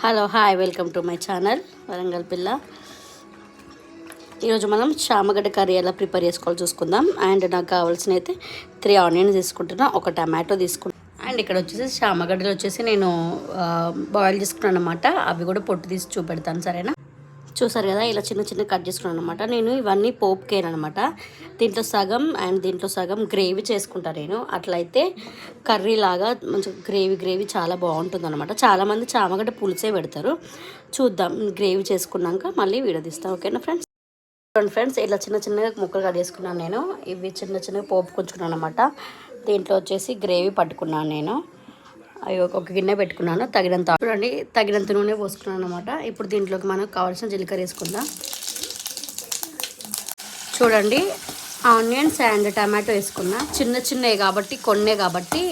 Hello hi welcome to my channel Warangal పిల్ల. ఈరోజు మనం చామగడ్డ కర్రీ ఎలా ప్రిపేర్ చేసుకోవాలో చూసుకుందాం. అండ్ నాకు కావాల్సిన అయితే 3 ఆనియన్స్ తీసుకుంటున్నా, ఒక టమాటో తీసుకుంటున్నా. అండ్ ఇక్కడ వచ్చేసి చామగడ్డలు వచ్చేసి నేను బాయిల్ చేసుకున్నాను అనమాట. అవి కూడా పొట్టు తీసి చూపెడతాను, సరేనా? చూసారు కదా, ఇలా చిన్న చిన్న కట్ చేసుకున్నాను అనమాట. నేను ఇవన్నీ పోపుకేనమాట. దీంట్లో సగం అండ్ దీంట్లో సగం గ్రేవీ చేసుకుంటాను నేను. అట్లయితే కర్రీ లాగా మంచి గ్రేవీ చాలా బాగుంటుంది అనమాట. చాలామంది చామగడ్డ పులుసే పెడతారు. చూద్దాం, గ్రేవీ చేసుకున్నాక మళ్ళీ వీడియో తీస్తాను, ఓకేనా ఫ్రెండ్స్? చూడండి ఫ్రెండ్స్, ఇలా చిన్న చిన్నగా ముక్కలు కట్ చేసుకున్నాను నేను. ఇవి చిన్న చిన్నగా పోపు కొంచుకున్నాను అనమాట. దీంట్లో వచ్చేసి గ్రేవీ పట్టుకున్నాను నేను. అవి ఒక గిన్నె పెట్టుకున్నాను, తగినంత చూడండి, తగినంత నూనె పోసుకున్నాను అనమాట. ఇప్పుడు దీంట్లోకి మనకు కావాల్సిన జీలకర్ర వేసుకుందాం. చూడండి, ఆనియన్స్ అండ్ టమాటో వేసుకున్నా. చిన్నవి కాబట్టి కొన్నే కాబట్టి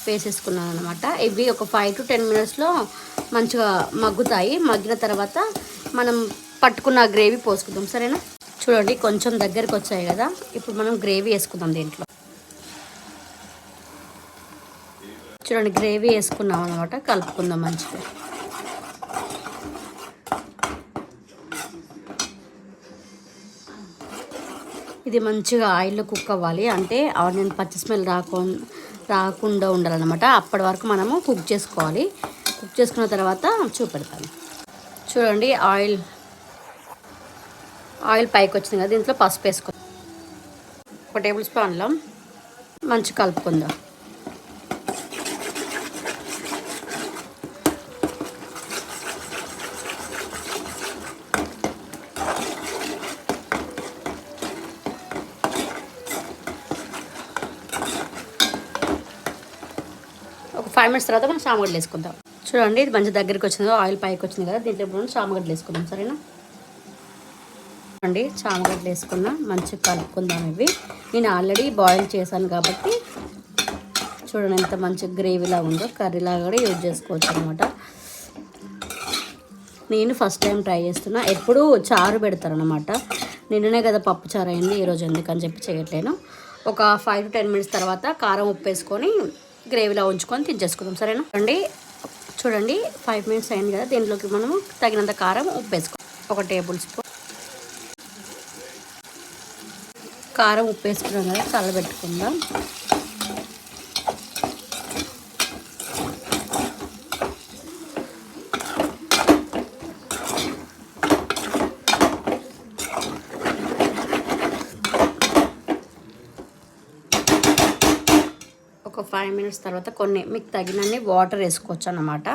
వేసేసుకున్నాను అనమాట. ఇవి ఒక 5 to 10 minutesలో మంచిగా మగ్గుతాయి. మగ్గిన తర్వాత మనం పట్టుకున్న గ్రేవీ పోసుకుందాం, సరేనా? చూడండి, కొంచెం దగ్గరికి వచ్చాయి కదా. ఇప్పుడు మనం గ్రేవీ వేసుకుందాం. దీంట్లో చూడండి, గ్రేవీ వేసుకున్నాం అనమాట. కలుపుకుందాం మంచిగా. ఇది మంచిగా ఆయిల్లో కుక్ అవ్వాలి, అంటే ఆనియన్ పచ్చి స్మెల్ రాకుండా ఉండాలన్నమాట. అప్పటి వరకు మనము కుక్ చేసుకోవాలి. కుక్ చేసుకున్న తర్వాత చూపెడతాను. చూడండి, ఆయిల్ పైకి వచ్చింది కదా. దీంట్లో పసుపు వేసుకుందాం. 1 టేబుల్ స్పూన్ అల్లం మంచిగా కలుపుకుందాం. ఒక 5 minutes తర్వాత మనం చామగడ్డలు వేసుకుందాం. చూడండి, ఇది మంచి దగ్గరికి వచ్చింది, ఆయిల్ పైకి వచ్చింది కదా. దీంట్లో ఇప్పుడు చామగడ్డలు వేసుకుందాం, సరేనా? చూడండి, చామగడ్డలు వేసుకున్నా, మంచిగా కలుపుకుందాం. ఇవి నేను ఆల్రెడీ బాయిల్ చేశాను కాబట్టి చూడండి ఎంత మంచి గ్రేవీలా ఉందో. కర్రీలాగా కూడా యూజ్ చేసుకోవచ్చు అనమాట. నేను ఫస్ట్ టైం ట్రై చేస్తున్నా. ఎప్పుడు చారు పెడతారు అనమాట. నిన్ననే కదా పప్పు చారు అయింది, ఈరోజు ఎందుకని చెప్పి చేయట్లేను. ఒక 5 to 10 minutes తర్వాత కారం ఉప్పు వేసుకొని గ్రేవీలో ఉంచుకొని తినేసుకుందాం, సరేనా? చూడండి 5 minutes అయింది కదా. దీంట్లోకి మనము తగినంత కారం ఉప్పు వేసుకోవాలి. 1 టేబుల్ స్పూన్ కారం ఉప్పు వేసుకున్నాం కదా, చల్లబెట్టుకుందాం. ఒక 5 minutes తర్వాత కొన్ని మీకు తగినన్ని వాటర్ వేసుకోవచ్చు అన్నమాట.